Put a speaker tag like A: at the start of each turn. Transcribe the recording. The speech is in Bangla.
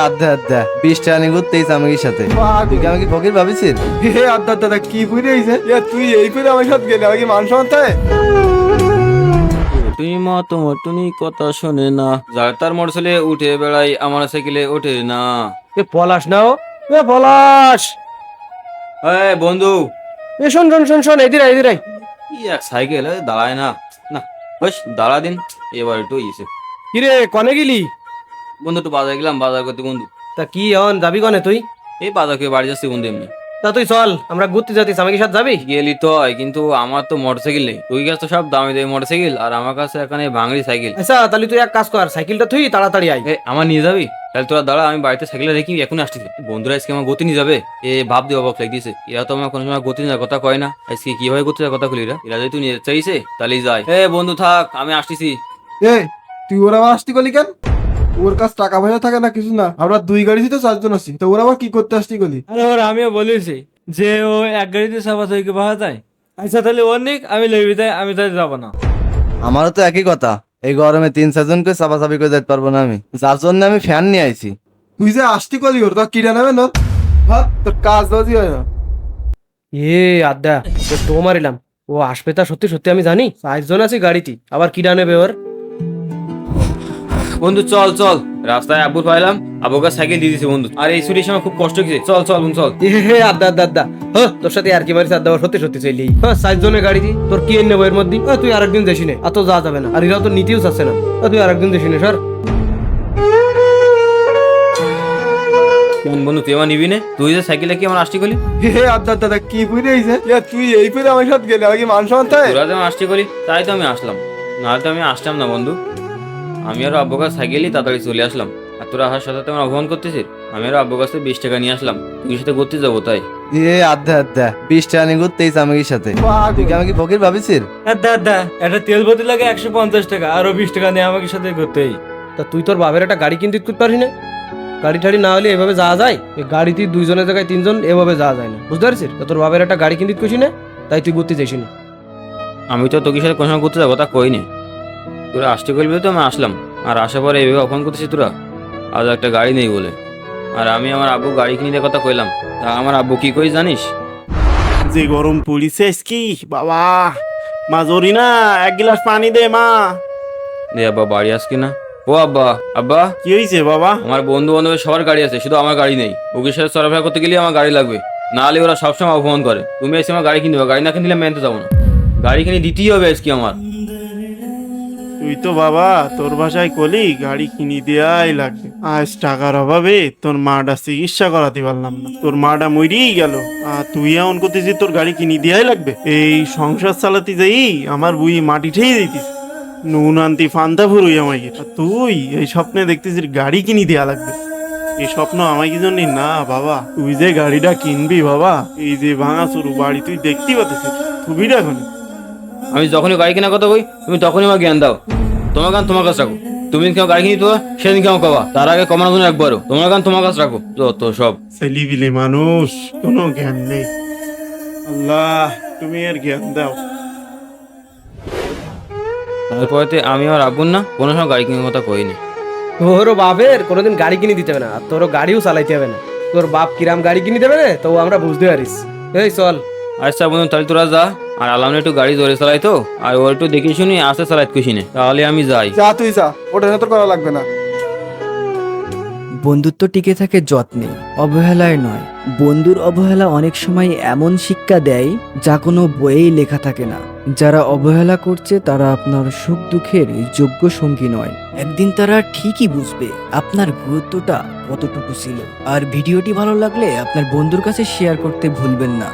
A: আধা আধা 20 টাকা নিয়ে ঘুরতেই আমাকে সাথে তুই কি আমাকে ফকির ভাবিছিস?
B: আড্ডা দাদা কি বুঝে হয়েছে তুই এই করে আমার সাথে গেলে আমাকে মান সম্মান থাকে?
C: তুমি মা তোমার টুনি কথা শোনে না, যার তার মোটরসাইকেলে উঠে বেড়াই, আমার সাইকেলে ওঠে না।
D: পলাশ না ও পলাশ।
C: এই বন্ধু,
D: শোন শোন শোন শোন, এদিরাই
C: কি এক সাইকেল দাঁড়ায় না। না বেশ দাঁড়া দিন, এবার একটু ইসে।
D: কিরে কনে গেলি?
C: বন্ধু একটু বাজার গেলাম, বাজার করতে বন্ধু।
D: তা কি এখন যাবি কনে তুই?
C: এই বাজার করে বাড়ি যাচ্ছি বন্ধু এমনি।
D: তা তুই চল আমরা ঘুরতে যাচ্ছি, আমাকে সাথে যাবি?
C: গেলি তো হয়, কিন্তু আমার তো মোটরসাইকেল নেই। তুই কাছে তো সব দামি দামি মোটরসাইকেল, আর আমার কাছে এখানে ভাঙড়ি সাইকেল।
D: আচ্ছা তাহলে তুই এক কাজ কর, সাইকেলটা তুই তাড়াতাড়ি আয়।
C: আমার নিয়ে যাবি? তাহলে তোরা দাঁড়া, আমি বাড়িতে সাইকেলে রেখে এখন আসতেছি। বন্ধুরা আজকে আমার গতি নিয়ে যাবে, এ ভাব দিয়ে অবাক লাগ দিয়েছে। এরা তো আমার কোনো সময় গতি নেওয়ার কথা কয় না, আজকে কিভাবে গতি নেওয়ার কথা কলি এরা যদি তুই নিয়ে চাইছে তাহলেই যায়। বন্ধু থাক, আমি আসতেছি।
B: তুই ওরা আবার আসতি গলি কেন? ওর কাছে টাকা পয়সা থাকে না কিছু না, আমরা 2 গাড়িতে তো 4 জন আছি, তো ওরা আবার কি করতে আসতি গলি?
E: আরে ওর আমিও বলেছি যে ও এক গাড়িতে সবাই থেকে পাওয়া যায়। আচ্ছা তাহলে ওর নিক, আমি লইবি, তাই আমি তাই যাবো না।
A: আমারও তো একই কথা, এই গরমে 3-4 জনকে চাপাচাপি করে যেতে পারবো না আমি, যার জন্য আমি ফ্যান নিয়ে আইছি।
B: তুই যে আসতি গলি ওর তো কিনা নেবে না, ভাত তোর কাজ বাজি হয় না।
D: আড্ডা তো মারিলাম, ও আসবে তা সত্যি সত্যি আমি জানি। 4 জন আছি গাড়িতে, আবার কিডা নেবে ওর?
C: বন্ধু চল চল, রাস্তায় আব্বুর পাইলাম, আব্বুকে সাইকেল দিয়ে দিছে বন্ধু। আর এই ছুটির সময় খুব কষ্ট হয়েছে। চল চল বন্ধু চল।
D: আড্ডা তোর সাথে আর কি মারিস আড্ডা, সত্যি সত্যি চলি। 4 জনের গাড়িতে তোর কি নেবো এর মধ্যে? তুই আরেকদিন দেশি নে, এত যাওয়া যাবে না, আর এরাও তো নিতেও চাচ্ছে না। তুই আরেকদিন দেশি নে সর।
C: কেমন বন্ধু, তুই আমার নিবি না? তুই যে সাইকেলে কি আমার আসতে গলি?
B: আড্ডা দাদা কি বুঝে হয়েছে তুই এই করে আমার সাথে গেলে আমাকে মান সম্মান থাকে?
C: তোরা যেমন আসতে গলি তাই তো আমি আসলাম, নাহলে তো আমি আসতাম না বন্ধু। আমি আর আব্বুর কাছে সাইকেলই তাড়াতাড়ি চলে আসলাম। আর তোরা আসার সাথে আমার অপমান করতেছিস। আমি আর আব্বুর কাছে 20 টাকা নিয়ে আসলাম, তুই সাথে ঘুরতে যাবো তাই।
A: আধা আধা 20 টাকা নিয়ে ঘুরতেই আমাকে সাথে তুই কি আমাকে ফকির ভাবিছিস?
E: দাদা একটা তেল বোতল লাগে 150 টাকা, আরো 20 টাকা নিয়ে আমাকে সাথে করতেই।
D: তা তুই তোর বাপের একটা গাড়ি কিনতে পারিস না? গাড়ি টাড়ি না হলে এভাবে যাওয়া যায়? এই গাড়িতে 2 জনের জায়গায় 3 জন এভাবে যাওয়া যায় না, বুঝতে পারছিস? তা তোর বাপের একটা গাড়ি কিনতে খুশি না, তাই তুই ঘুরতে যাইস না।
C: আমি তো তোকে সাথে কোনো সময় ঘুরতে যাবো তা কইনি। তোরা আসতে গেলবি তো আমি আসলাম, আর আসার পরে এইভাবে অপমান করতেছিস তোরা, আজ একটা গাড়ি নেই বলে। আর আমি আমার আব্বু গাড়ি কিনে দেওয়ার কথা কইলাম, তা আমার আব্বু কি কই জানিস?
F: যে গরম পড়িছে কি বাবা, মা জরি না, 1 গ্লাস পানি দে মা।
C: দে আব্বা, বাড়ি আস কিনা? ও আব্বা, আব্বা
F: কি হয়েছে বাবা?
C: আমার বন্ধু বান্ধবের সবার গাড়ি আছে, শুধু আমার গাড়ি নেই। ওকে সাথে চলাফেরা করতে গেলে আমার গাড়ি লাগবে, নাহলে ওরা সবসময় অপমান করে। তুমি এসে আমার গাড়ি কিনে দেবো, গাড়ি না কিনে দিলে আমি আনতে যাবো না। গাড়ি কিনে দিতেই হবে আজকে আমার।
F: তুই তো বাবা তোর ভাষায় কলি গাড়ি কিনি দেয়াই লাগবে। আজ টাকার অভাবে তোর মাটা চিকিৎসা করাতে পারলাম না, তোর মাটা মরেই গেল, আর তুই এমন করতেছিস তোর গাড়ি কিনি দেয়াই লাগবে। এই সংসার চালাতে যাই আমার বুই মাটি ঠেয়ে দিতিস, নুন আনতি ফান্তা ফুরুই আমাকে, আর তুই এই স্বপ্নে দেখতেছিস গাড়ি কিনি দেয়া লাগবে। এই স্বপ্ন আমাকে জন্য না বাবা, তুই যে গাড়িটা কিনবি বাবা, এই যে ভাঙা চুরু বাড়ি তুই দেখতেই পাচ্ছিস, খুবই এখন
C: আমি যখনই গাড়ি কেনার কথা কই তুমি তখনই আমার জ্ঞান দাও। তোমার গান তোমার কাছে রাখো, তুমি কেউ গাড়ি কিনি তো সেদিন কেমন কবা, তার আগে কমানোর জন্য একবারও তোমার গান তোমার কাছে রাখো। যত সব
F: ছেলিবিলি মানুষ, কোনো জ্ঞান নেই। আল্লাহ তুমি এর জ্ঞান দাও।
C: তারপরে আমি আমার আব্বুর না কোনো সময় গাড়ি কেনার কথা কইনি।
D: তোরও বাপের কোনোদিন গাড়ি কিনে দিতে হবে না, আর তোরও গাড়িও চালাইতে হবে না। তোর বাপ কিরাম গাড়ি কিনে দেবে না, তো আমরা বুঝতে পারিস। এই চল।
C: আচ্ছা বন্ধু, তাহলে তোরা যা, আর আলাম একটু গাড়ি জোরে চালাই তো, আর ওর একটু দেখে শুনি আসতে চালাইতে খুশি নে, তাহলে আমি যাই।
B: যা তুই যা, ওটা তোর করা লাগবে না।
G: বন্ধুত্ব টিকে থাকে যত্নে, অবহেলায় নয়। বন্ধুর অবহেলা অনেক সময় এমন শিক্ষা দেয় যা কোনো বইয়েই লেখা থাকে না। যারা অবহেলা করছে তারা আপনার সুখ দুঃখের যোগ্য সঙ্গী নয়। একদিন তারা ঠিকই বুঝবে আপনার গুরুত্বটা কতটুকু ছিল। আর ভিডিওটি ভালো লাগলে আপনার বন্ধুর কাছে শেয়ার করতে ভুলবেন না।